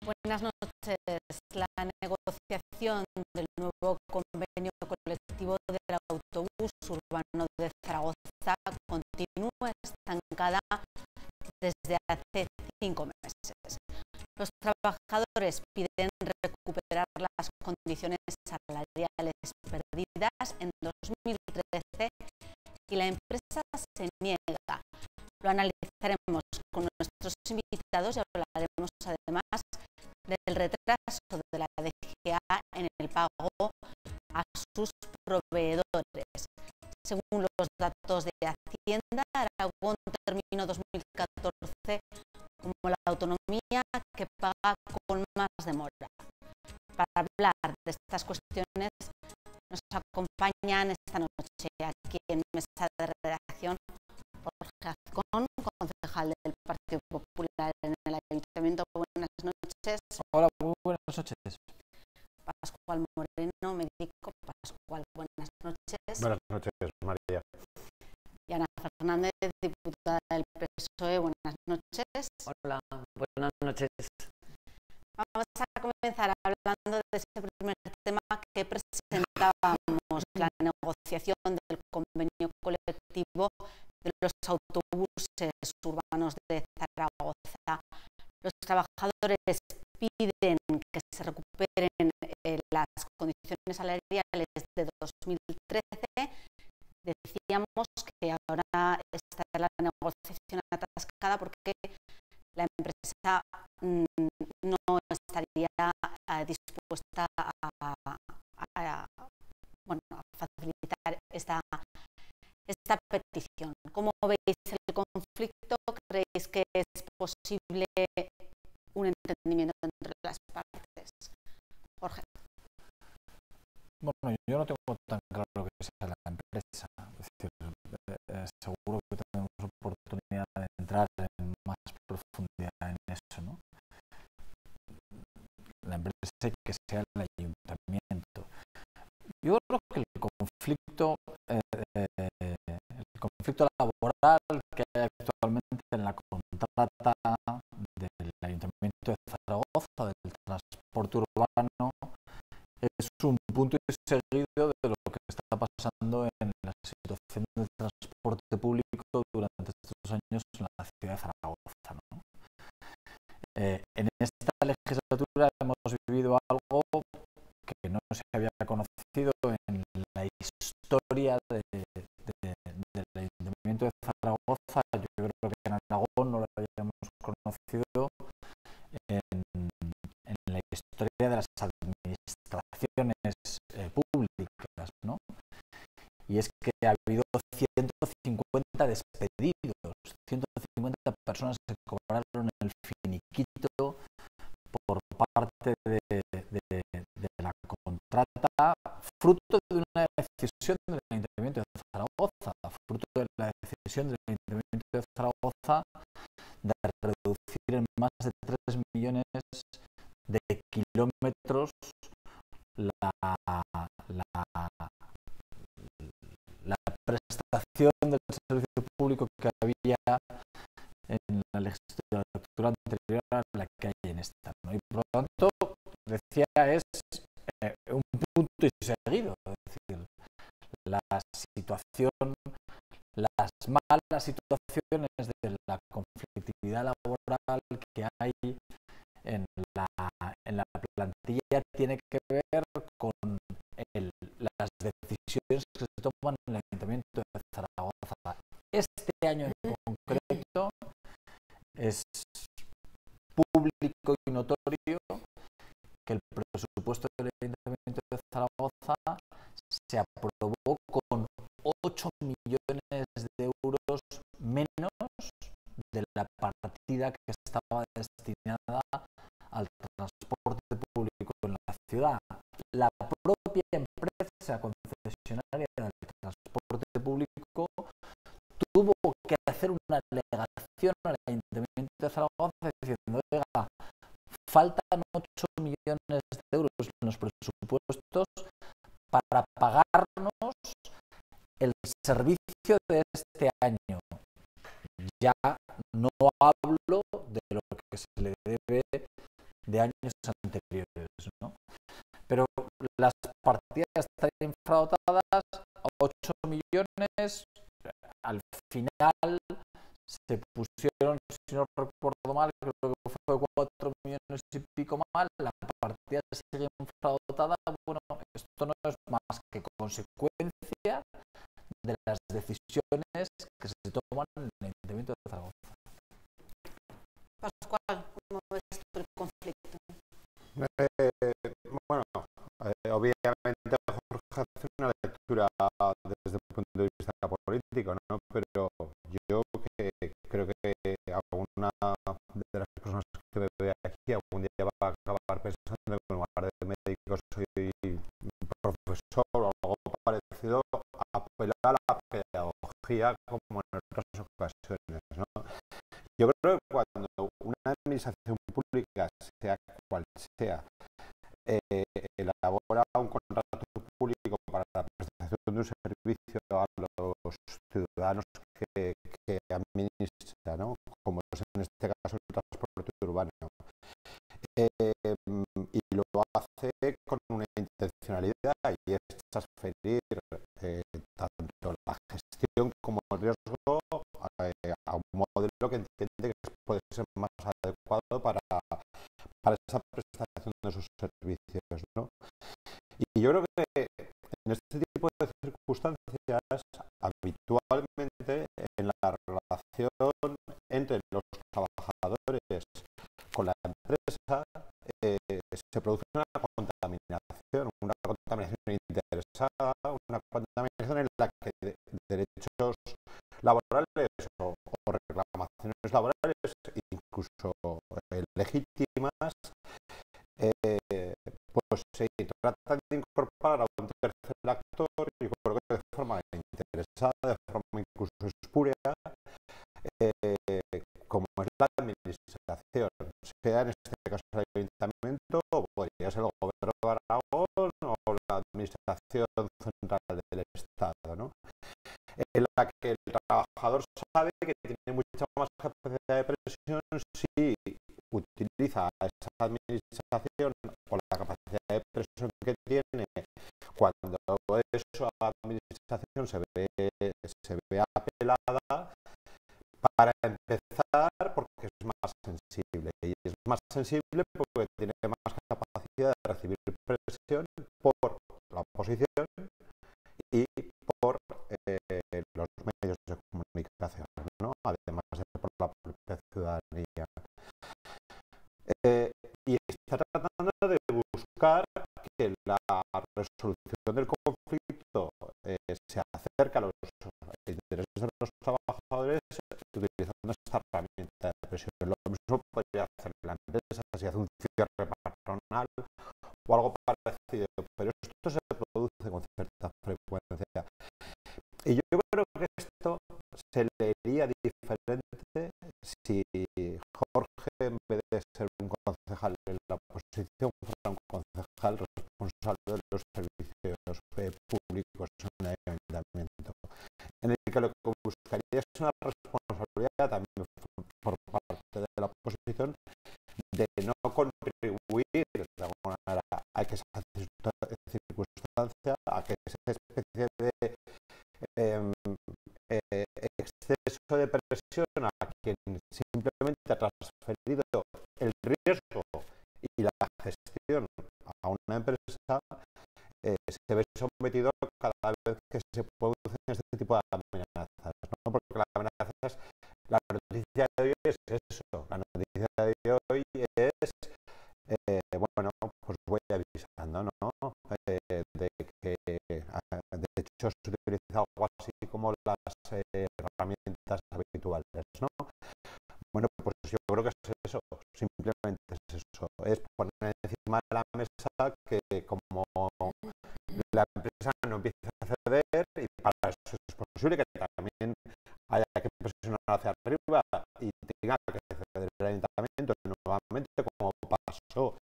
Buenas noches. La negociación del nuevo convenio colectivo del autobús urbano de Zaragoza continúa estancada desde hace 5 meses. Los trabajadores piden recuperar las condiciones salariales perdidas en 2013 y la empresa se niega. Lo analizaremos con nuestros invitados y hablaremos además del retraso de la DGA en el pago a sus proveedores. Según los datos de Hacienda, Aragón terminó 2014 como la autonomía que paga con más demora. Para hablar de estas cuestiones nos acompañan esta noche aquí en mesa de redacción Jorge Azcón, concejal del Partido Popular en el Ayuntamiento. Buenas noches. Hola, muy buenas noches. Pascual Moreno, médico. Pascual, buenas noches. Buenas noches, María. Y Ana Fernández, diputada del PSOE. Buenas noches. Hola, buenas noches. Vamos a comenzar hablando de ese primer tema que presentábamos, la negociación del convenio colectivo de los autobuses urbanos de Zaragoza. Los trabajadores piden que se recuperen las condiciones salariales de 2013. Decíamos que ahora está la negociación atascada porque la empresa no estaría dispuesta a facilitar esta petición. ¿Cómo veis el conflicto? ¿Creéis que es posible un entendimiento entre las partes? Jorge. Bueno, yo no tengo tan claro que sea la empresa. Es decir, seguro que tenemos oportunidad de entrar en más profundidad en eso, ¿no? La empresa hay que sea el ayuntamiento. Yo creo que el conflicto laboral que hay actualmente en la contrata del Ayuntamiento de Zaragoza del transporte urbano es un punto y seguido de lo que está pasando en la situación del transporte público durante estos años en la ciudad de Zaragoza, ¿no? En esta legislatura hemos vivido algo que no se había conocido en la historia del Ayuntamiento de Zaragoza. Yo creo que en Aragón no lo habíamos conocido en la historia de las administraciones públicas, ¿no? Y es que ha habido 150 despedidos, 150 personas que cobraron el finiquito por parte de la contrata, fruto de una decisión del Ayuntamiento de Zaragoza, fruto de la decisión del Ayuntamiento de Zaragoza de reducir en más de 3 millones de kilómetros la prestación del servicio público que había en la legislatura anterior a la que hay en esta, ¿no? Y por lo tanto, decía, es un punto y seguido, es decir, las malas situaciones de la conflictividad laboral que hay en la plantilla tiene que ver con las decisiones que se toman en el Ayuntamiento de Zaragoza. Este año en concreto es público y notorio que el presupuesto del Ayuntamiento de Zaragoza se aprobó con 8 millones de euros menos de la partida que estaba destinada al transporte público en la ciudad. La propia empresa concesionaria del transporte público tuvo que hacer una alegación al Ayuntamiento de Zaragoza diciendo: oiga, faltan 8 millones de euros en los presupuestos para pagarnos el servicio de este año. Ya no hablo de lo que se le debe de años anteriores, ¿no? Pero las partidas están infradotadas a 8 millones, al final se pusieron, si no recuerdo mal, creo que fue 4 millones y pico mal, la partida sigue infradotada. Bueno, esto no es más que consecuencia de las decisiones que se toman en el Ayuntamiento de Zaragoza. Pascual, ¿cómo ves tú el conflicto? Bueno, obviamente Jorge hace una lectura desde el punto de vista político, ¿no? Pero yo creo que alguna de las personas que me ve aquí algún día va a acabar pensando que en lugar de médico soy profesor o algo parecido, apelar a la pedagogía como en otras ocasiones, ¿no? Yo creo que cuando una administración pública, sea cual sea, elabora un contrato público para la prestación de un servicio a los ciudadanos que administra, ¿no? Como es en este caso el transporte urbano, y lo hace con una intencionalidad, y es transferir tanto la gestión como el riesgo a un modelo que entiende que puede ser más adecuado para esa prestación de sus servicios, ¿no? Y yo creo que en este tipo de circunstancias, habitualmente en la relación entre los trabajadores con la empresa, se produce una contaminación interesada, una contaminación en la que derechos laborales o reclamaciones laborales, incluso legítimas, pues se tratan de incorporar a un tercer actor, y creo que de forma interesada, de forma incluso espuria, como es la administración, sea en este caso el ayuntamiento, o podría ser el gobierno de Aragón o la administración central del Estado, ¿no? En la que el trabajador sabe que tiene mucha más capacidad de presión si utiliza esa administración o la capacidad de presión que tiene cuando esa administración se ve apelada, para empezar porque es más sensible, y es más sensible porque tiene más capacidad de recibir presión por la oposición y por los medios de comunicación, ¿no? Además de por la propia ciudadanía. Y está tratando de buscar que la resolución del conflicto se acerque a los intereses de los trabajadores utilizando esta herramienta de presión. Lo mismo podría hacer la empresa si hace un cierre patronal o algo parecido, pero esto se produce con cierta frecuencia. Y yo creo que esto se leería diferente si Jorge, en vez de ser un concejal en la oposición, fuera un concejal responsable de los servicios públicos en el ayuntamiento, en el que lo que buscaría es una responsabilidad también por parte de la oposición de no contribuir de alguna manera a que esa circunstancia, a que esa especie de exceso de presión a quien simplemente ha transferido el riesgo y la gestión a una empresa, se ve sometido cada vez que se producen este tipo de amenazas, ¿no? Porque la noticia de hoy es eso, la noticia de hoy es, bueno, pues voy avisando, ¿no? De que, de hecho, se utiliza algo así como las herramientas habituales, ¿no? Bueno, pues yo creo que es eso, simplemente es eso, es poner encima de la mesa que como la empresa no empieza a ceder, y para eso es posible que también haya que presionar hacia arriba y tenga que ceder el ayuntamiento nuevamente, como pasó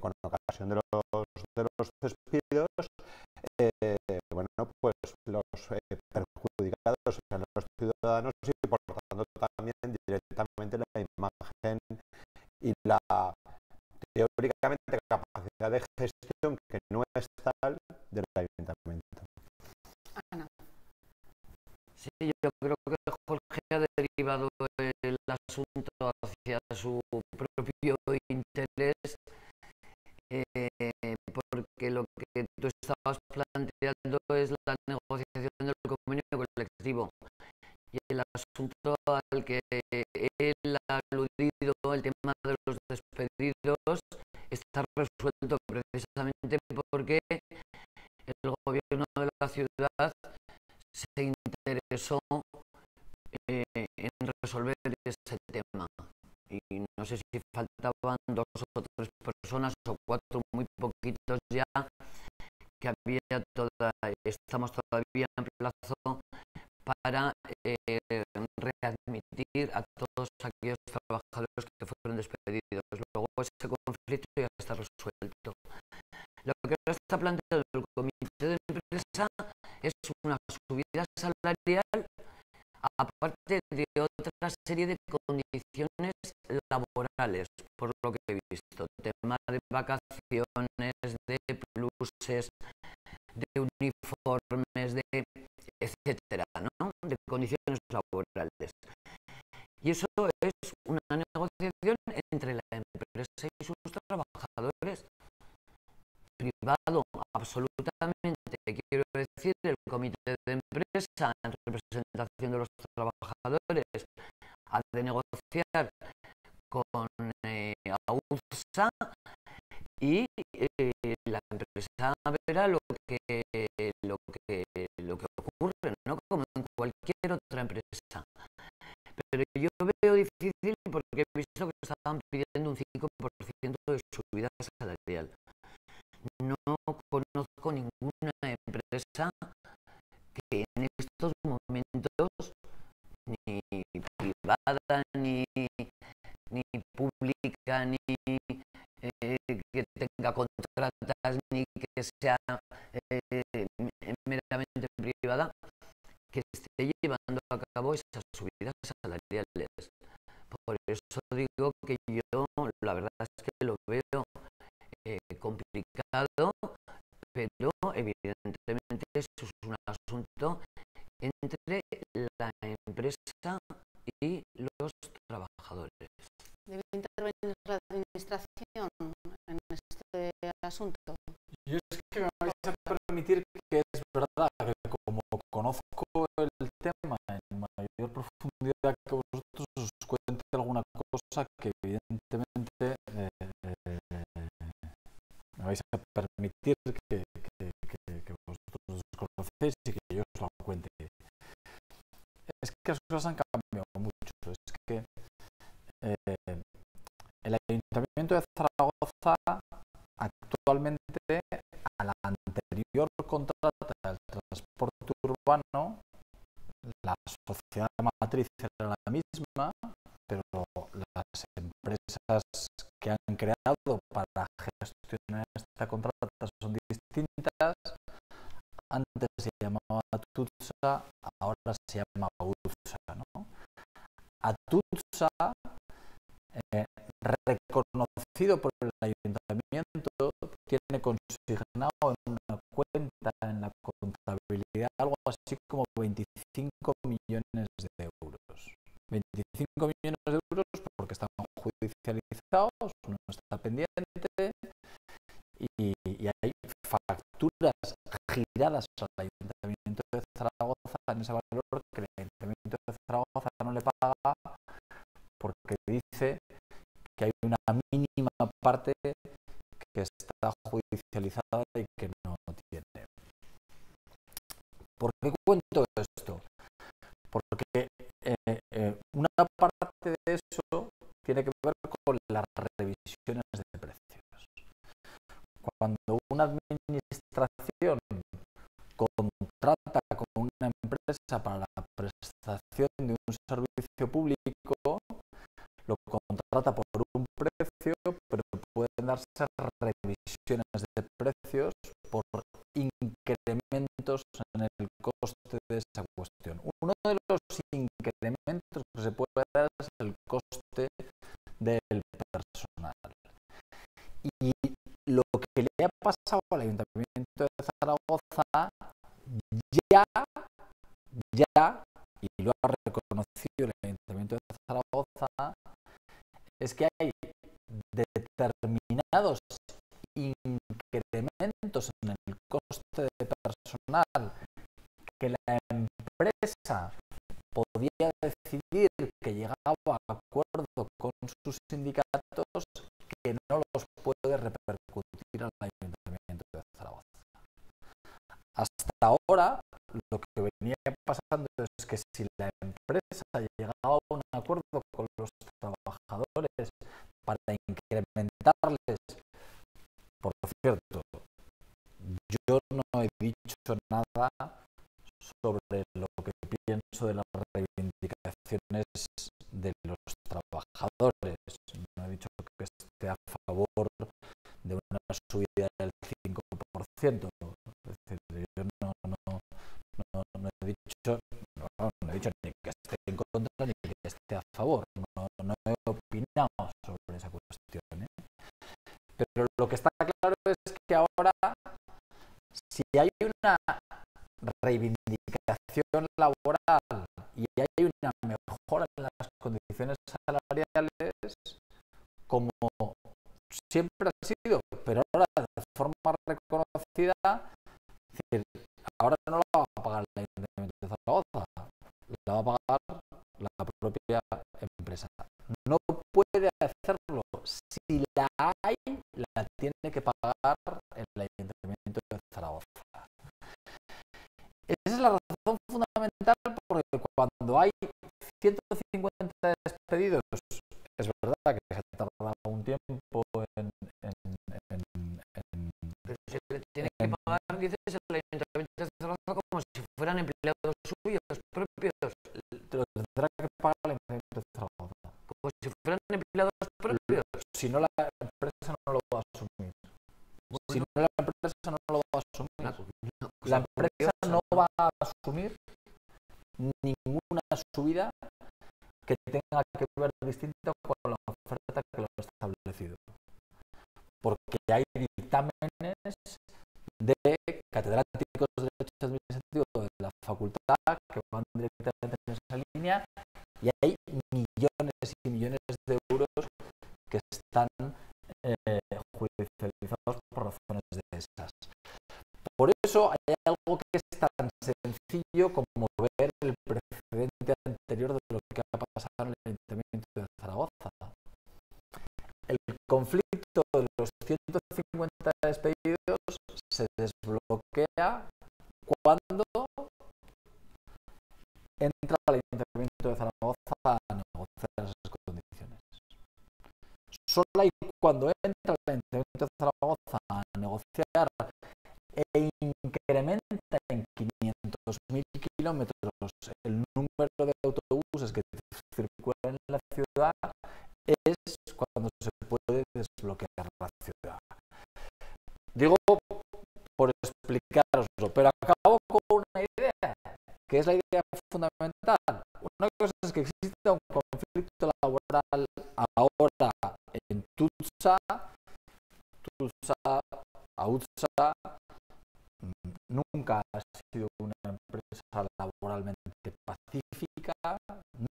con ocasión de los despidos. Bueno, pues los perjudicados sean los ciudadanos, y por lo tanto también directamente la imagen y la teóricamente capacidad de gestión que no es tal del ayuntamiento. Ana. Sí, yo creo que Jorge ha derivado el asunto hacia su propio interés, porque lo que tú estabas planteando es la negociación del convenio colectivo. Y el asunto al que él ha aludido, el tema de los despedidos, está resuelto precisamente porque el gobierno de la ciudad se interesó en resolver ese tema. Y no sé si faltaban 2 o 3 personas o 4, muy poquitos ya, que estamos todavía en plazo para readmitir a todos aquellos trabajadores que fueron despedidos. Luego ese conflicto ya está resuelto. Lo que ahora está planteado el comité de empresa es una subida salarial aparte de otra serie de condiciones laborales, por lo que he visto, tema de vacaciones, de pluses, de uniformes, de etcétera, ¿no? De condiciones laborales. Y eso es una negociación entre la empresa y sus trabajadores. Privado, absolutamente. Quiero decir, el comité de empresa, en representación de los trabajadores, ha de negociar con AUSA y la empresa verá lo que ocurre, ¿no? Como en cualquier otra empresa. Pero yo veo difícil porque he visto que estaban pidiendo un 5% de subida salarial. No conozco ninguna empresa que en estos momentos, ni privada, ni pública, ni que tenga contratas, ni que sea meramente privada, que esté llevando a cabo esas subidas salariales. Por eso digo que yo la verdad es que lo veo complicado, pero evidentemente eso es un asunto entre la empresa y los trabajadores. ¿Debe intervenir la administración en este asunto? Yo es que me vais a permitir que es verdad que como conozco el tema en mayor profundidad que vosotros, os cuente alguna cosa que evidentemente me vais a permitir que vosotros conocéis y que yo os lo cuente. Es que las cosas han cambiado mucho. Es que el Ayuntamiento de Zaragoza actualmente, a la anterior contrata del transporte urbano, la sociedad matriz era la misma, pero las empresas que han creado para gestionar esta contrata son distintas. Antes se llamaba Atutsa, ahora se llama UTSA, ¿no? Atutsa, reconocido por el ayuntamiento, tiene consignado en una cuenta en la contabilidad algo así como 25 millones de euros. 25 millones de euros porque están judicializados, uno está pendiente y hay facturas giradas al Ayuntamiento de Zaragoza en ese valor que el Ayuntamiento de Zaragoza no le paga porque dice que hay una mínima parte que está judicializada y que no tiene. ¿Por qué cuento esto? Porque una parte de eso tiene que ver con las revisiones de precios. Cuando una administración contrata con una empresa para la prestación de un servicio público, lo contrata por un precio, pero pueden darse revisiones de precios por incrementos en el coste de esa cuestión. Uno de los incrementos que se puede dar es el coste del personal. Zaragoza ya, y lo ha reconocido el Ayuntamiento de Zaragoza, es que hay determinados incrementos en el coste de personal que la empresa podía decidir, que llegaba a acuerdo con sus sindicatos, que no los puede repercutir al Ayuntamiento de Zaragoza. Hasta ahora, lo que venía pasando es que si la empresa llegaba a un acuerdo con los trabajadores para incrementarles, por cierto, yo no he dicho nada sobre lo que pienso de las reivindicaciones de los trabajadores. No he dicho que esté a favor de una subida del 5%. Es decir, yo no he dicho, no he dicho ni que esté en contra ni que esté a favor. No he opinado sobre esa cuestión, ¿eh? Pero lo que está claro es que ahora, si hay una reivindicación laboral y hay una mejora en las condiciones salariales, como siempre ha sido, pero ahora de forma reconocida, es decir, ahora no la va a pagar el Ayuntamiento de Zaragoza, la va a pagar la propia empresa. No puede hacerlo. Si la hay, la tiene que pagar el Ayuntamiento de Zaragoza. Esa es la razón fundamental, porque cuando hay 150 despedidos, es verdad que se ha tardado un tiempo en pero se le tiene que pagar, dices, el Ayuntamiento de Zaragoza como si fueran empleados suyos propios. Lo tendrá que pagar el Ayuntamiento de Zaragoza. Como si fueran empleados propios. Si no, la empresa no lo va a asumir. Si no, la empresa no lo va a asumir. La empresa no va a asumir ninguna subida que tenga que ver distinta con la oferta que lo ha establecido. Porque hay dictámenes de catedráticos de Derecho Administrativo de la facultad que van directamente en esa línea, y hay millones y millones de euros que están judicializados por razones de esas. Por eso hay algo que es tan sencillo como ver el precedente anterior de lo que ha pasado en el Ayuntamiento de Zaragoza. El conflicto de los 150 despedidos se desbloquea cuando entra el Ayuntamiento de Zaragoza a negociar esas condiciones. Solo hay cuando entra el Ayuntamiento de Zaragoza a negociar e incrementa en 500.000 kilómetros el número de autobuses que circulan en la ciudad, es cuando se puede desbloquear la ciudad. Digo por explicaroslo, pero acabo con una idea, que es la idea fundamental. Una cosa es que exista un conflicto laboral ahora en Tutsa, AUTSA nunca ha sido una empresa laboralmente pacífica,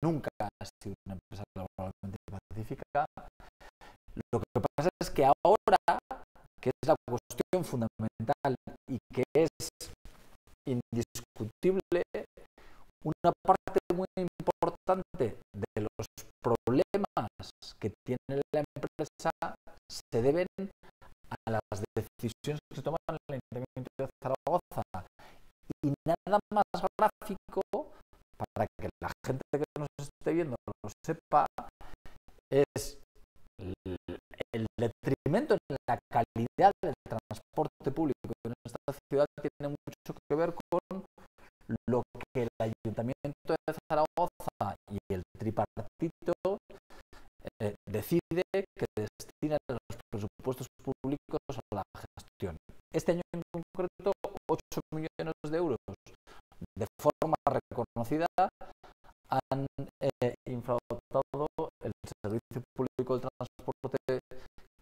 nunca ha sido una empresa laboralmente pacífica. Lo que pasa es que ahora, que es la cuestión fundamental y que es indiscutible, una parte muy importante de los problemas que tiene la empresa se deben a las decisiones que se toman en el Ayuntamiento de Zaragoza. Y nada más gráfico, para que la gente que nos esté viendo lo sepa, es el detrimento en la calidad del transporte público en esta ciudad. Tiene mucho que ver con lo que el Ayuntamiento de Zaragoza y el tripartito decide que destina los presupuestos públicos a la gestión. Este año en concreto, 8 millones de euros de forma reconocida han infradotado el servicio público del transporte,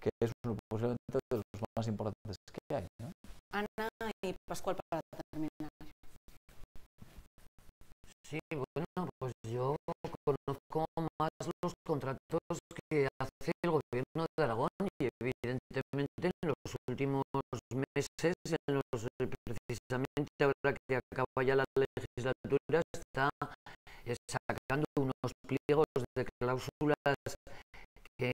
que es posiblemente de los más importantes que hay, ¿no? Ana, y Sí, bueno, pues yo conozco más los contratos que hace el gobierno de Aragón y evidentemente en los últimos meses, precisamente ahora que acaba ya la legislatura, está sacando unos pliegos de cláusulas que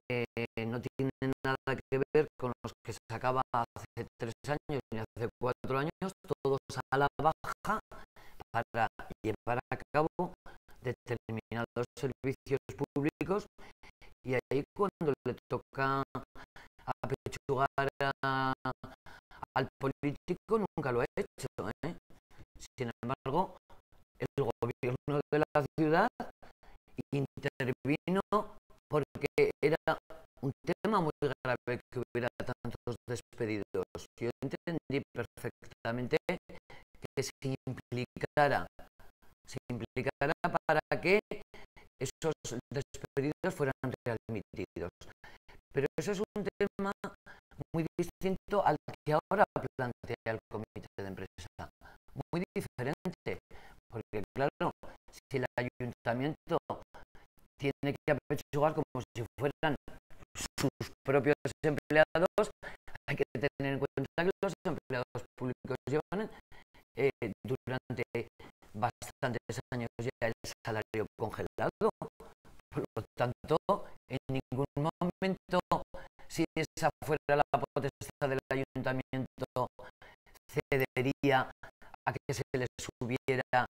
no tienen nada que ver con los que sacaba hace 3 años ni hace 4 años, todos a la baja para llevar a cabo determinados servicios públicos, y ahí cuando le toca apechugar al político nunca lo ha hecho, ¿eh? Sin embargo, el gobierno de la ciudad intervino porque era un tema muy grave que hubiera tantos despedidos. Yo entendí perfectamente que se implicara para que esos despedidos fueran readmitidos. Pero eso es un tema muy distinto al que ahora plantea el comité de empresa. Muy diferente, porque claro, si el ayuntamiento tiene que apechugar como si fueran sus propios empleados, hay que tener en cuenta que los empleados públicos llevan durante bastantes años ya el salario congelado. Por lo tanto, en ningún momento, si esa fuera la potestad del ayuntamiento, cedería a que se les subiera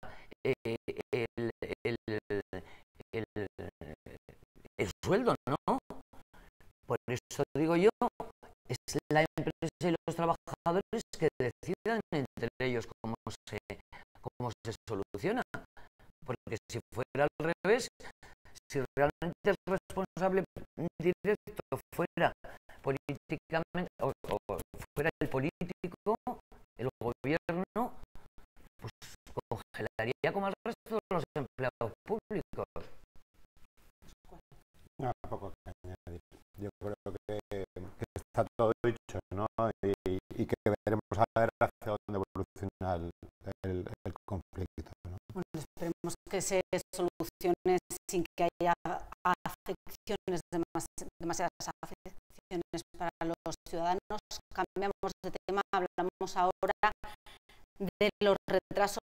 el sueldo, ¿no? Por eso digo yo, es la empresa y los trabajadores que decidan entre ellos cómo se soluciona. Porque si fuera al revés, si realmente el responsable directo fuera políticamente o fuera el político, el gobierno, pues congelaría como al resto de los empleados públicos. No, poco que añadir. Yo creo que está todo dicho, ¿no? Y que veremos a ver hacia dónde evoluciona el conflicto, ¿no? Bueno, esperemos que se solucione sin que haya afecciones, demasiadas afecciones para los ciudadanos. Cambiamos de tema, hablamos ahora de los retrasos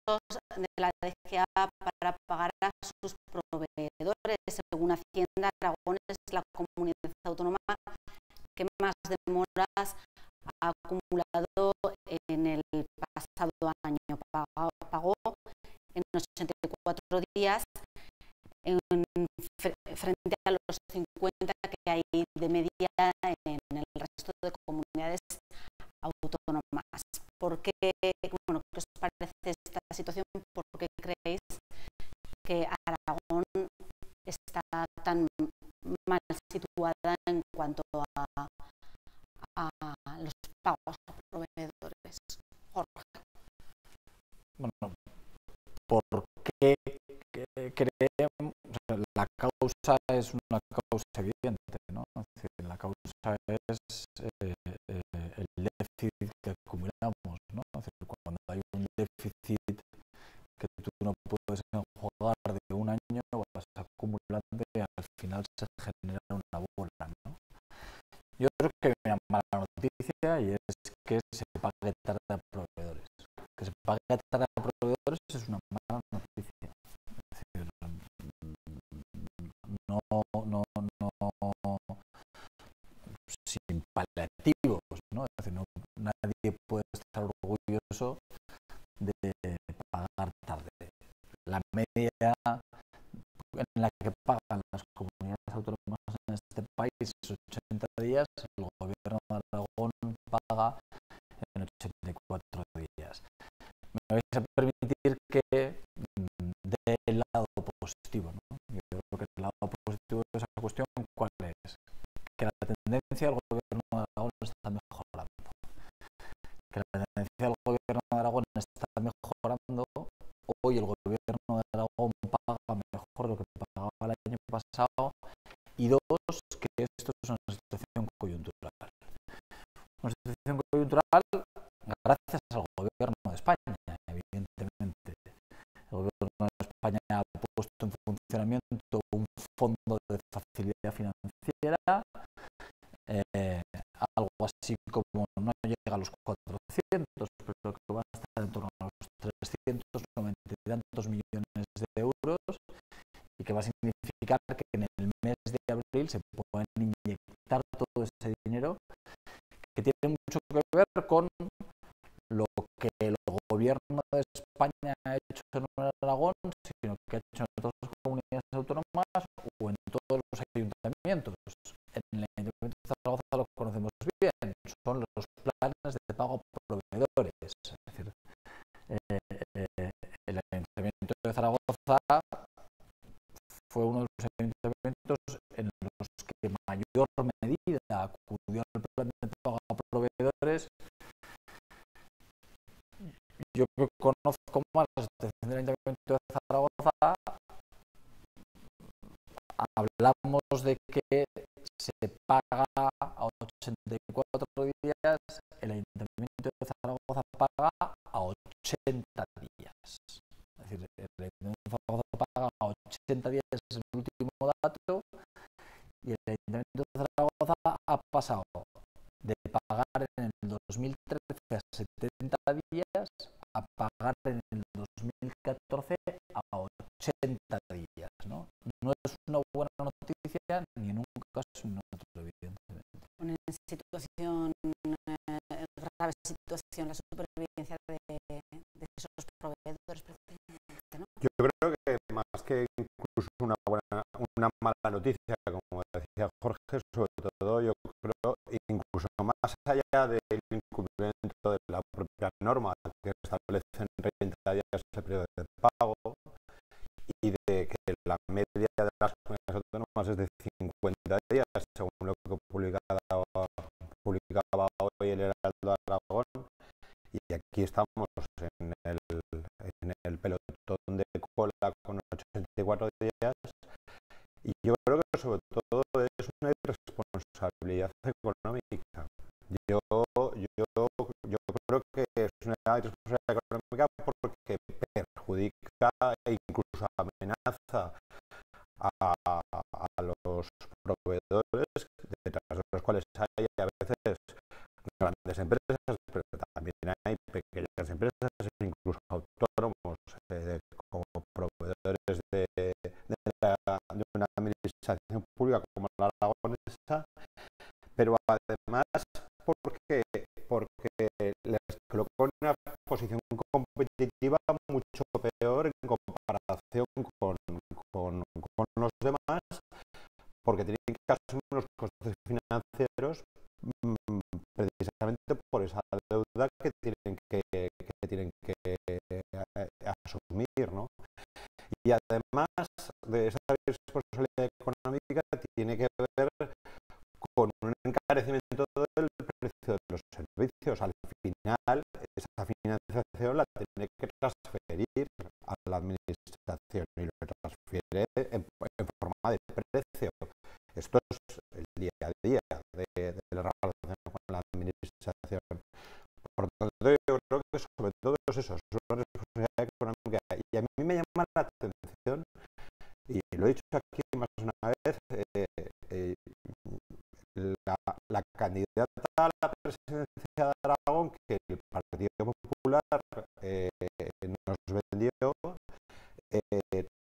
de la DGA para pagar a sus proveedores. Según Hacienda, Aragón es la comunidad autónoma que más demoras ha acumulado en el pasado año. Pagó en 84 días frente a los 50 que hay de media en el resto de comunidades autónomas. ¿Por qué, bueno, qué os parece esta situación? ¿Por qué creéis que Aragón está tan mal situada en cuanto a los pagos a proveedores? Jorge. Bueno, ¿por qué creemos? O sea, la causa es una causa evidente, ¿no? Es decir, la causa es el déficit que acumulamos, ¿no? Es decir, cuando hay un déficit que tú no puedes enjuagar de un año, vas acumulando y al final se genera una bola, ¿no? Yo creo que hay una mala noticia y es que se pague tarde a proveedores. Que se pague tarde a proveedores es una mala noticia. Es decir, no sin paliativos, ¿no? Es decir, nadie puede estar orgulloso de pagar tarde. La media en la que pagan las comunidades autónomas en este país es 80 días, el gobierno de Aragón paga en 84 días. Me vais a permitir que dé el lado positivo, ¿no? Yo creo que el lado positivo de esa cuestión, ¿cuál es? Que la tendencia del gobierno de Aragón está mejorando. Que la tendencia del gobierno de Aragón está mejorando. Hoy el gobierno de Aragón paga mejor lo que pagaba el año pasado. Y dos, que esto es una situación coyuntural. Una situación coyuntural gracias al gobierno de España, evidentemente. El gobierno de España ha funcionamiento un fondo de facilidad financiera, algo así como no llega a los 400, pero que va a estar en torno a los 390 y tantos millones de euros, y que va a significar que en el mes de abril se pueden inyectar todo ese dinero, que tiene mucho que ver con lo que el gobierno de España ha hecho no en Aragón, sino que ha hecho en otras comunidades autónomas o en todos los ayuntamientos. En el Ayuntamiento de Zaragoza lo conocemos bien, son los planes de pago a proveedores. Es decir, el Ayuntamiento de Zaragoza fue uno de los ayuntamientos en los que en mayor medida acudió al plan de pago a proveedores. Yo que conozco más la situación del Ayuntamiento de Zaragoza, hablamos de que se paga a 84 días, el Ayuntamiento de Zaragoza paga a 80 días. Es decir, el Ayuntamiento de Zaragoza paga a 80 días, es el último dato, y el Ayuntamiento de Zaragoza ha pasado de pagar en el 2013 a 70 días a pagar en el 2014 a 80 días, ¿no? No es una buena noticia ni en un caso ni en otro, evidentemente. Pone en situación, grave situación, la supervivencia de esos proveedores, precisamente, ¿no? Yo creo que más que incluso una mala noticia, como decía Jorge, sobre todo yo creo, incluso más allá del incumplimiento de la propia norma que establece en 30 días el periodo de pago, y de que la media de las comunidades autónomas es de 50 días, según lo que publicaba hoy el Heraldo de Aragón, y aquí estamos en el pelotón de cola con 84 días, y yo creo que sobre todo es una irresponsabilidad económica. Yo creo que es una irresponsabilidad económica porque perjudica e incluso amenaza a los proveedores, detrás de los cuales hay a veces grandes empresas, pero también hay pequeñas empresas, incluso autónomos, como proveedores de una administración pública como la aragonesa, pero además porque les coloca en una posición competitiva mucho peor en comparación con los demás, porque tienen que asumir unos costes financieros precisamente por esa deuda que tienen que asumir, ¿no? Y además de esa responsabilidad económica tiene que ver con un encarecimiento del precio de los servicios. Al final, esa financiación la tiene que transferir a la administración y lo transfiere en forma de precio. Esto es el día a día de la relación con la administración. Por lo tanto, yo creo que sobre todo es eso, es una responsabilidad económica. Y a mí me llama la atención, y lo he dicho aquí más de una vez, la candidata a la presidencia de Aragón que el Partido Popular nos vendió,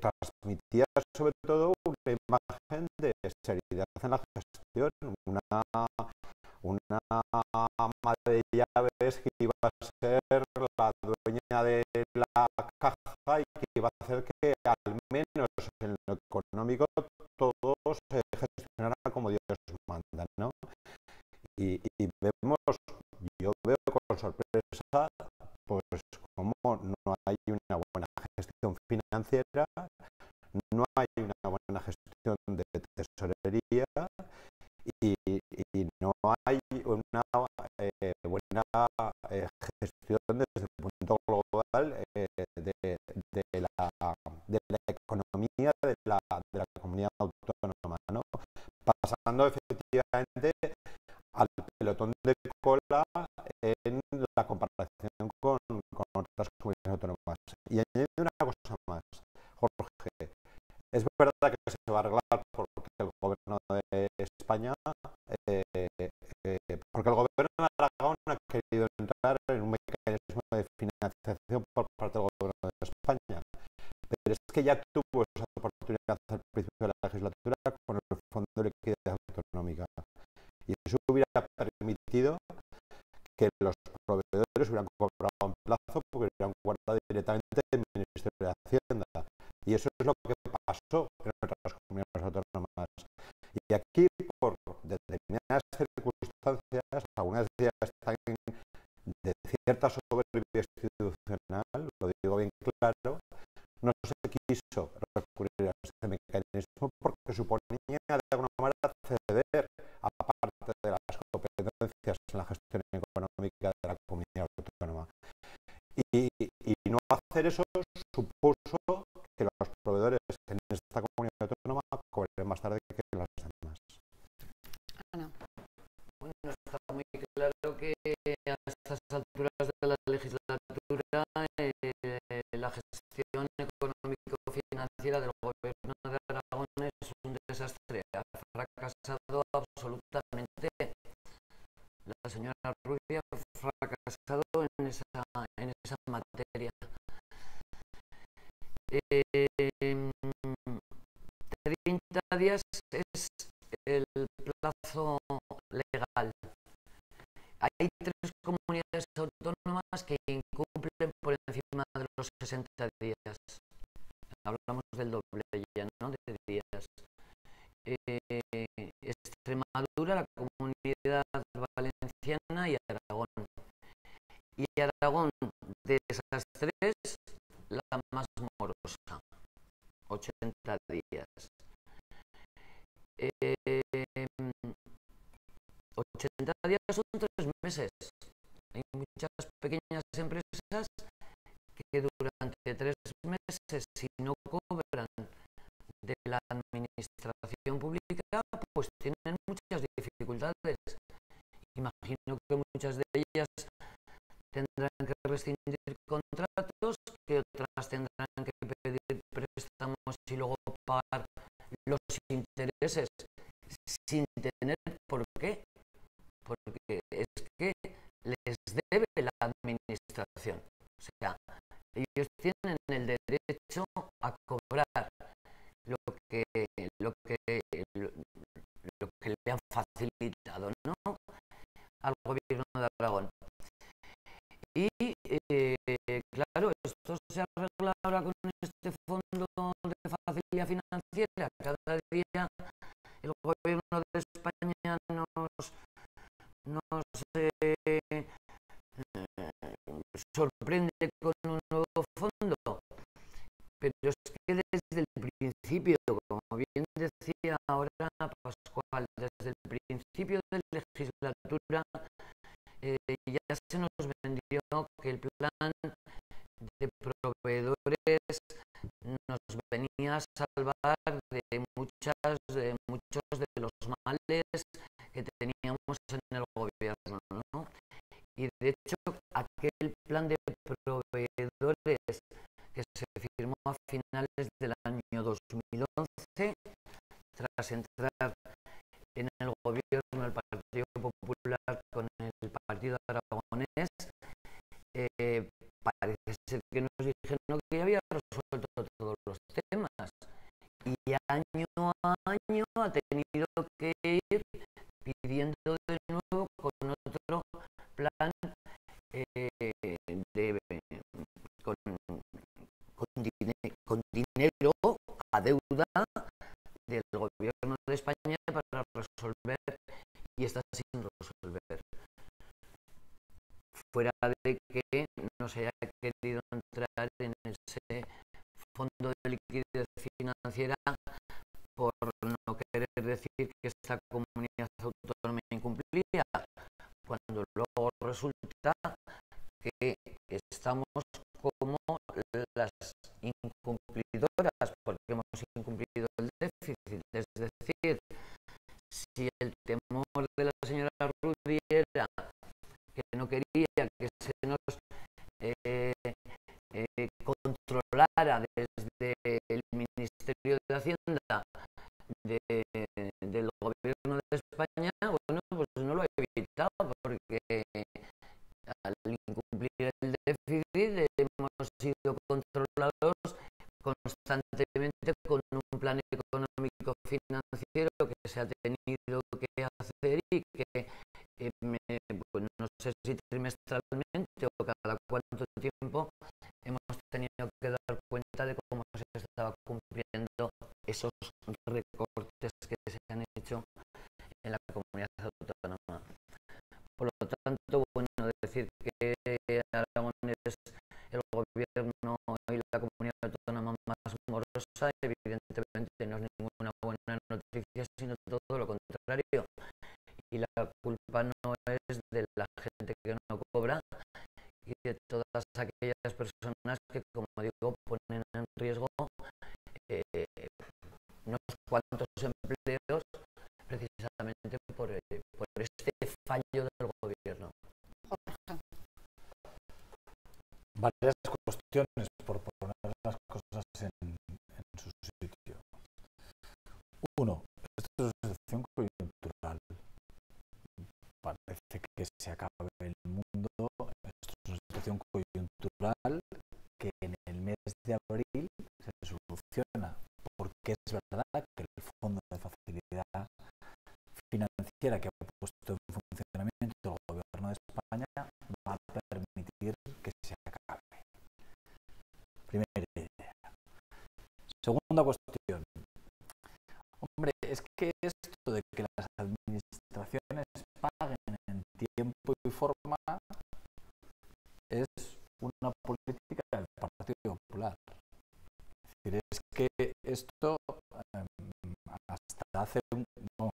transmitía sobre todo una imagen de seriedad en la gestión, una ama de llaves que iba a ser la dueña de la caja y que iba a hacer que al menos en lo económico todo se gestionara como Dios manda, ¿no? Y yo veo con sorpresa pues como no hay una buena gestión financiera, no hay una buena gestión de tesorería y no hay una buena gestión desde el punto global de la economía de la comunidad autónoma, ¿no? Pasando efectivamente al pelotón de cola en la comparación con otras comunidades autónomas. Y añadiendo una cosa más, Jorge, Es verdad que se va a arreglar porque el gobierno de España, porque el gobierno de Aragón ha querido entrar en un mecanismo de financiación por parte del gobierno de España. Pero es que ya tuvo esa oportunidad al principio de la legislatura con el Fondo de Liquidez Autonómica. Y eso hubiera permitido que los proveedores hubieran cobrado en plazo porque hubieran guardado directamente el Ministerio de Hacienda. Y eso es lo que pasó en otras comunidades autónomas. Y aquí, por determinadas circunstancias, algunas de ellas están de cierta soberbia institucional, lo digo bien claro, no se quiso recurrir a este mecanismo porque suponía de alguna manera ceder a parte de las competencias en la gestión económica de la comunidad autónoma. Y no hacer eso supuso que los proveedores en esta comunidad autónoma cobren más tarde que en las demás. Ana. Bueno, está muy claro que a estas alturas de la legislatura la gestión económico-financiera del gobierno de Aragón es un desastre. Ha fracasado absolutamente. La señora Rubio ha fracasado en esa materia. 30 días es el plazo legal. Hay 3 comunidades autónomas que incumplen por encima de los 60 días. Hablamos del doble ya, ¿no? De días. Extremadura, la Comunidad Valenciana y Aragón. Y Aragón, de esas 3, la más morosa, 80 días. 80 días son 3 meses. Hay muchas pequeñas empresas que durante 3 meses, si no cobran de la administración pública, pues tienen muchas dificultades. Imagino que muchas de ellas tendrán que rescindir contratos, que otras tendrán que pedir préstamos y luego pagar los intereses sin tener por qué. Porque es que les debe la administración. O sea, ellos tienen el derecho a cobrar lo que le han facilitado, ¿no?, al gobierno de Aragón. Y claro, esto se arregla ahora con este fondo de facilidad financiera. Cada día el gobierno de España nos sorprende con un nuevo fondo, pero es que desde el principio, como bien decía ahora Pascual, desde el principio de la legislatura ya se nos vendió que el plan de proveedores nos venía a salvar de muchos de los males que teníamos en el gobierno, ¿no? Y de hecho aquel plan de proveedores que se firmó a finales del año 2011, tras entrar en el gobierno el Partido Popular con el Partido Aragonés, parece ser que nos dijeron que ya había resuelto todos los temas, y año a año ha tenido que ir pidiendo de nuevo con otro plan con dinero a deuda del gobierno de España para resolver, y está sin resolver. Fuera de que no se haya querido entrar en ese fondo de liquidez financiera por no querer decir que esta comunidad autónoma incumplía, cuando luego resulta que estamos como las incumplidoras, porque hemos incumplido el déficit. Es decir, si el temor de la señora Rudi era que no quería que se nos controlara desde el Ministerio de Hacienda constantemente con un plan económico financiero que se ha tenido que hacer y que pues no sé si trimestralmente o cada cuánto tiempo hemos tenido que dar cuenta de cómo se estaba cumpliendo esos recortes que se han hecho en la comunidad autónoma. Por lo tanto, bueno, decir que Aragón es el gobierno y la comunidad autónoma más morosa, evidentemente no es ninguna buena noticia, sino todo lo contrario. Y la culpa no es de la gente que no cobra y de todas aquellas personas que, como digo, ponen en riesgo unos cuantos empleos precisamente por este fallo del gobierno. Varias cuestiones por poner las cosas en su sitio. Uno, esto es una situación coyuntural. Parece que se acabe el mundo. Esto es una situación coyuntural que en el mes de abril se soluciona, porque es verdad que el Fondo de Facilidad Financiera que ha puesto en funcionamiento el Gobierno de España va a permitir que se acabe. Primera idea. Segunda cuestión. Hombre, es que esto de que las administraciones paguen en tiempo y forma es una política del Partido Popular. Es decir, es que esto hasta hace vamos,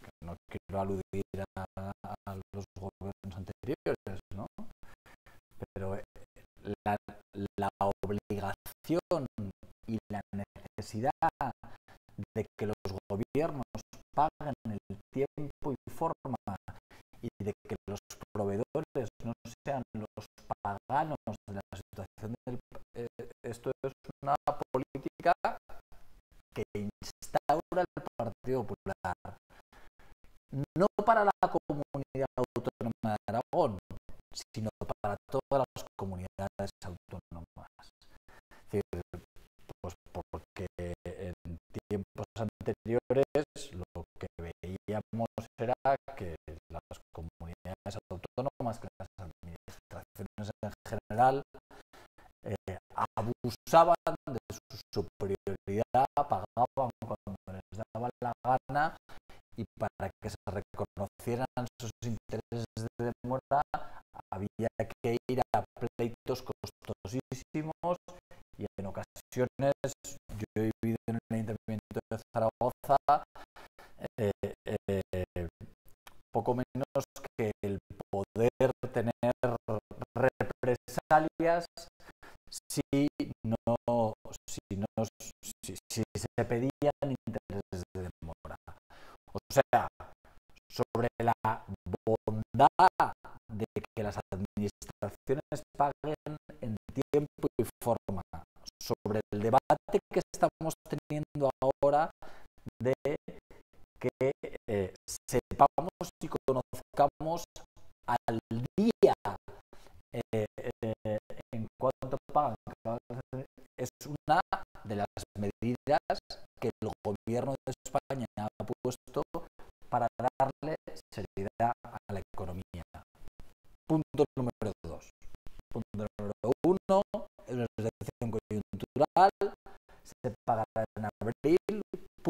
que no quiero aludir a los gobiernos anteriores, ¿no? Pero la obligación y la necesidad de que los gobiernos paguen el tiempo y forma y de que los proveedores no sean los paganos de la situación del esto es una política que instaura el Partido Popular, no para la comunidad autónoma de Aragón, sino para todas las comunidades autónomas. Es decir, pues porque en tiempos anteriores lo que veíamos era que las comunidades autónomas, que las administraciones en general, abusaban de su superioridad, pagaban cuando les daba la gana y para que se reconocieran sus intereses de demora había que ir a pleitos costosísimos y en ocasiones yo he vivido en el Ayuntamiento de Zaragoza poco menos que el poder tener represalias si se pedían intereses de demora. O sea, sobre la bondad de que las administraciones paguen en tiempo y forma, sobre el debate que estamos teniendo ahora de que sepamos y conozcamos al día en cuanto pagan. Es una de las medidas que el gobierno de España ha puesto para darle seriedad a la economía. Punto número 2. Punto número 1, es una situación coyuntural, se pagará en abril.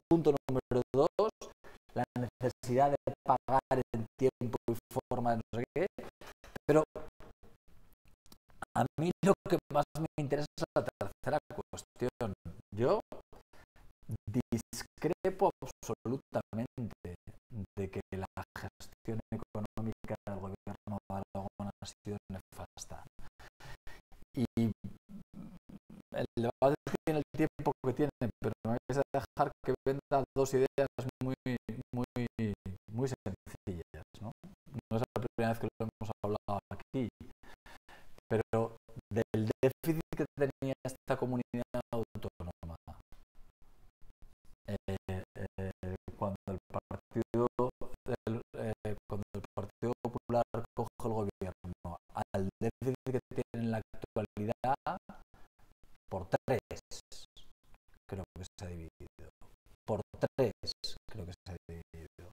Punto número 2, la necesidad de pagar en tiempo y forma de no sé qué. Pero a mí lo que más me interesa es la tercera cuestión. Yo discrepo absolutamente de que la gestión económica del gobierno de Aragón ha sido nefasta. Y el debate tiene el tiempo que tiene, pero no hay que dejar que venda dos ideas muy sencillas, ¿no? No es la primera vez que lo hemos hablado aquí, pero del déficit que tenía esta comunidad autónoma cuando el Partido Popular coge el gobierno al déficit que tiene en la actualidad por 3. creo que se ha dividido. Por 3 creo que se ha dividido.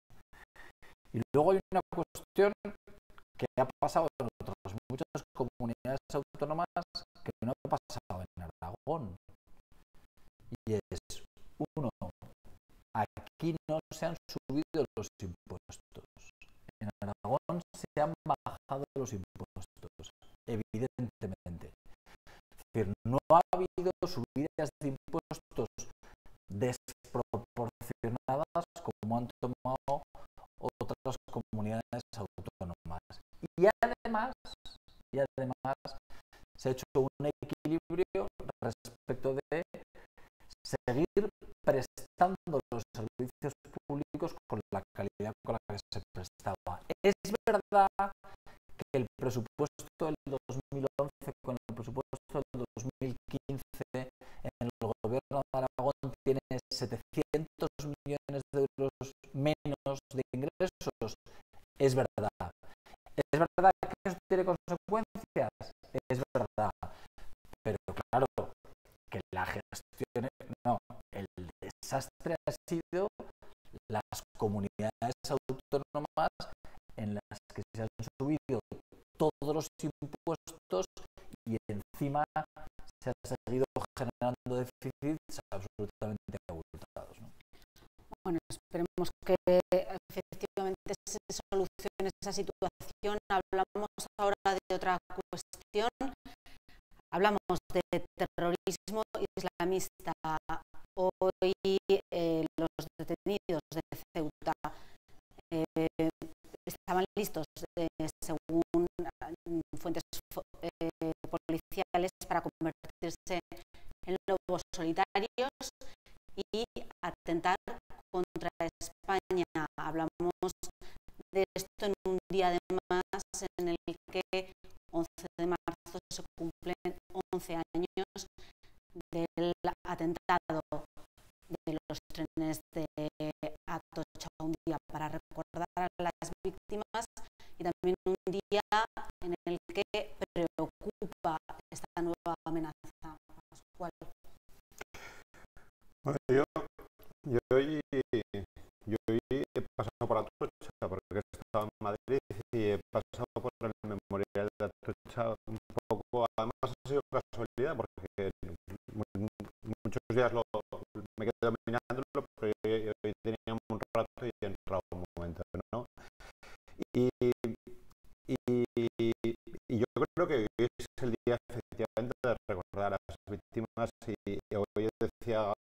Y luego hay una cuestión que ha pasado en otras muchas comunidades autónomas que no ha pasado en Aragón. Y es, uno, aquí no se han subido los impuestos. En Aragón se han bajado los impuestos, evidentemente. Es decir, no ha habido subidas de impuestos desproporcionadas como han tomado otras comunidades autónomas. Y además se ha hecho un equilibrio respecto de seguir prestando los servicios públicos con la calidad con la que se prestaba. Es verdad que el presupuesto del 2011 con el presupuesto del 2015 en el gobierno de Aragón tiene 700 millones de euros menos de ingresos. Es verdad. ¿Es verdad que eso tiene consecuencias? Es verdad. Pero claro, que la gestión... No, el desastre ha sido las comunidades autónomas en las que se han subido todos los impuestos y encima se han seguido generando déficits absolutamente abultados, ¿no? Bueno, esperemos que efectivamente se solucione esa situación. Hablamos ahora de otra cuestión. Hablamos de terrorismo islamista. Hoy los detenidos de Ceuta estaban listos, según fuentes policiales, para convertirse en lobos solitarios y atentar contra España. Hablamos de esto en un día además en el que 11 de marzo se cumplen 11 años del atentado de los trenes de Atocha, un día para recordar a las víctimas y también un día en el que preocupa esta nueva amenaza. Pascual. Bueno, yo hoy he pasado por Atocha porque he estado en Madrid y he pasado por el memorial de Atocha un poco, además ha sido casualidad porque muchos días me quedo mirándolo, pero hoy teníamos un rato y he entrado un momento, ¿no? Y yo creo que hoy es el día efectivamente de recordar a las víctimas y hoy decía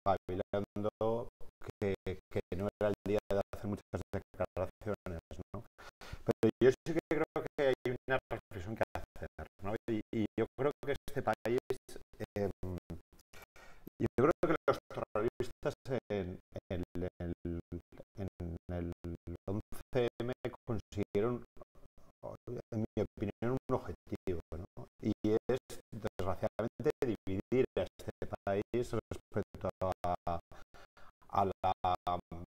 Gavilando que no era el día de hacer muchas declaraciones, ¿no? Pero yo sí que creo que hay una reflexión que hacer, ¿no? Y yo creo que este país, yo creo que los terroristas en el 11M consiguieron, en mi opinión, un objetivo, ¿no? Y es, desgraciadamente, dividir a este país respecto a la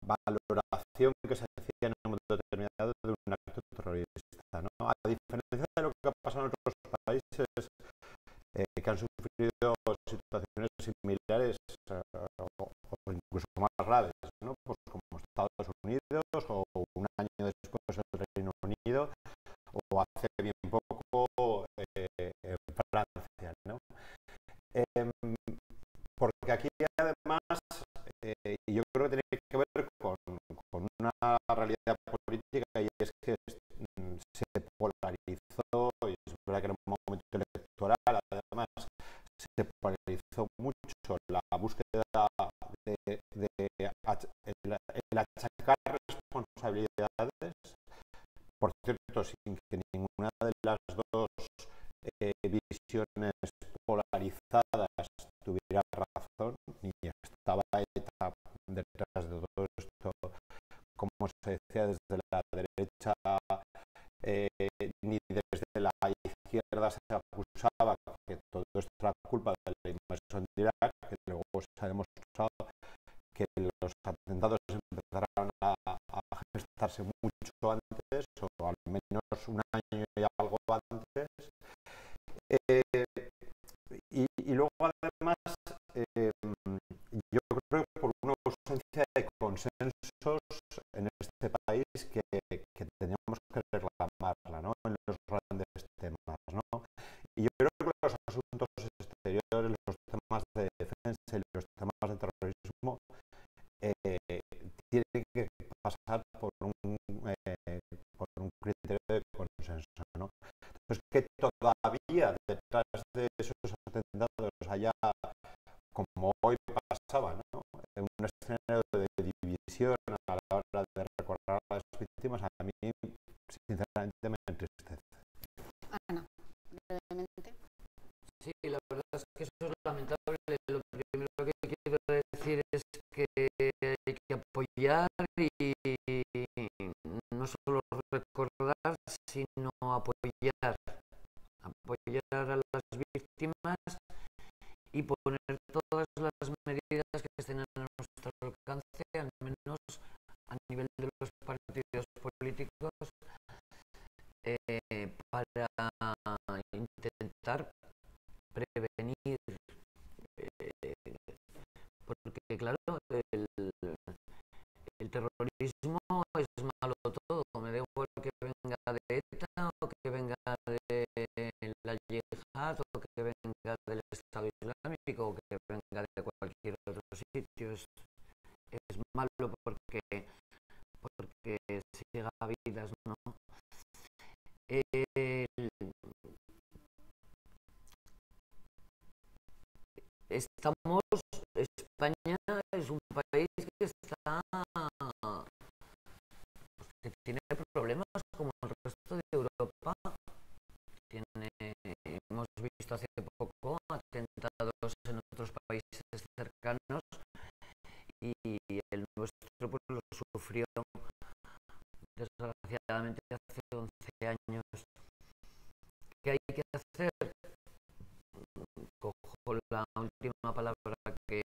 valoración que se hacía en un momento determinado de un acto terrorista, ¿no? A diferencia de lo que ha pasado en otros países que han sufrido situaciones similares o incluso más graves, ¿no? Pues como Estados Unidos o un año después el Reino Unido o hace bien poco Francia, ¿no? Porque aquí además yo creo que tiene que ver con una realidad política y es que se polarizó y es verdad que era un momento electoral, además se polarizó mucho la búsqueda de el achacar responsabilidades, por cierto, sin que ninguna de las dos visiones polarizadas tuviera razón, ni estaba ETA detrás de todo esto, como se decía desde la derecha, ni desde la izquierda se acusaba que todo esto era culpa de la invasión de Irak, que luego se ha demostrado que los atentados empezaron a gestarse mucho antes, o al menos un año y algo antes. Y luego además ausencia de consensos en este país que teníamos que reclamarla, ¿no? En los grandes temas, ¿no? Y yo creo que los asuntos exteriores, los temas de defensa y los temas de terrorismo tienen que pasar por un criterio de consenso, ¿no? Entonces, que todavía detrás de esos atentados haya, como hoy pasaba, ¿no? Un escenario de división a la hora de recordar a las víctimas, a mí sinceramente me entristece. Ana, brevemente. Sí, la verdad es que eso es lamentable. Lo primero que quiero decir es que hay que apoyar y no solo recordar, sino apoyar a las víctimas y poner todas las medidas que estén a nuestro alcance, al menos a nivel de los partidos políticos, para intentar prevenir, porque claro, el terrorismo es malo todo, me da igual que venga de ETA o que venga de la yihad o que venga del Estado Islámico o que venga de cualquier otro sitio, es malo porque ciega vidas, ¿no? España es un país que está, que tiene problemas como el resto de Europa. Hemos visto hace poco atentados en otros países cercanos y el nuestro pues lo sufrió desgraciadamente hace 11 años. ¿Qué hay que hacer? Cojo la última palabra que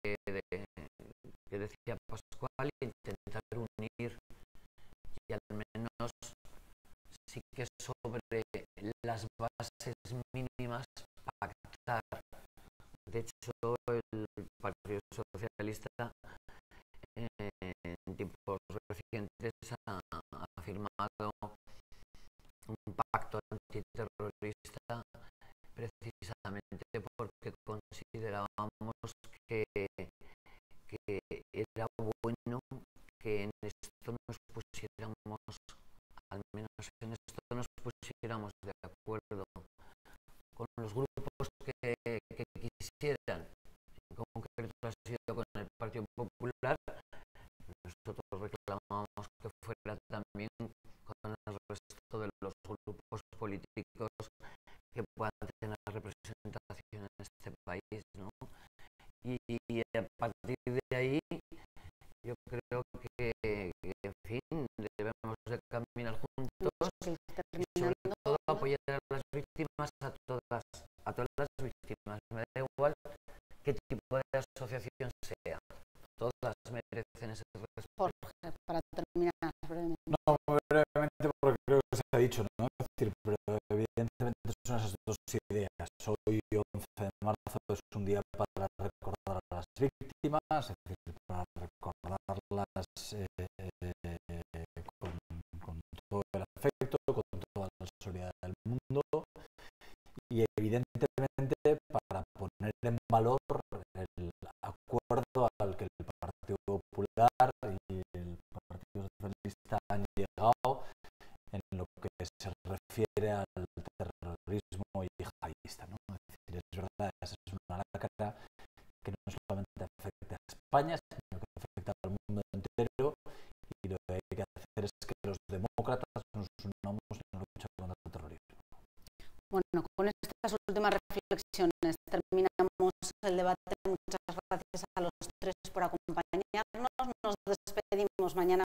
decía Pascual e intentar unir y al menos sí que sobre las bases mínimas pactar. De hecho, el Partido Socialista en tiempos recientes ha firmado un pacto antiterrorista precisamente porque considerábamos que era bueno que en esto nos pusiéramos, al menos en esto nos pusiéramos de acuerdo con los grupos que quisieran. En concreto ha sido con el Partido Popular. Nosotros reclamamos que fuera también con el resto de los grupos políticos que puedan tener representación en este país, ¿no? Y a partir de ahí yo creo que en fin, debemos de caminar juntos y sobre todo apoyar a las víctimas, a todas las víctimas. Me da igual qué tipo de asociación sea, todas merecen ese respeto. Jorge, para terminar brevemente. No, brevemente porque creo que se ha dicho, ¿no? Es decir, pero evidentemente son esas dos ideas. Hoy 11 de marzo es un día para recordar a las víctimas, es decir, para recordarlas con todo el afecto, con toda la solidaridad del mundo y evidentemente para poner en valor el acuerdo al que el Partido Popular y el Partido Socialista han llegado en lo que se refiere al terrorismo yihadista, ¿no? Es decir, es verdad, esa es una lacra que no solamente afecta a España, sino que afecta al mundo entero y lo que hay que hacer es que los demócratas nos unamos en la lucha contra el terrorismo. Bueno, con estas últimas reflexiones terminamos el debate. Muchas gracias a los tres por acompañarnos. Nos despedimos mañana.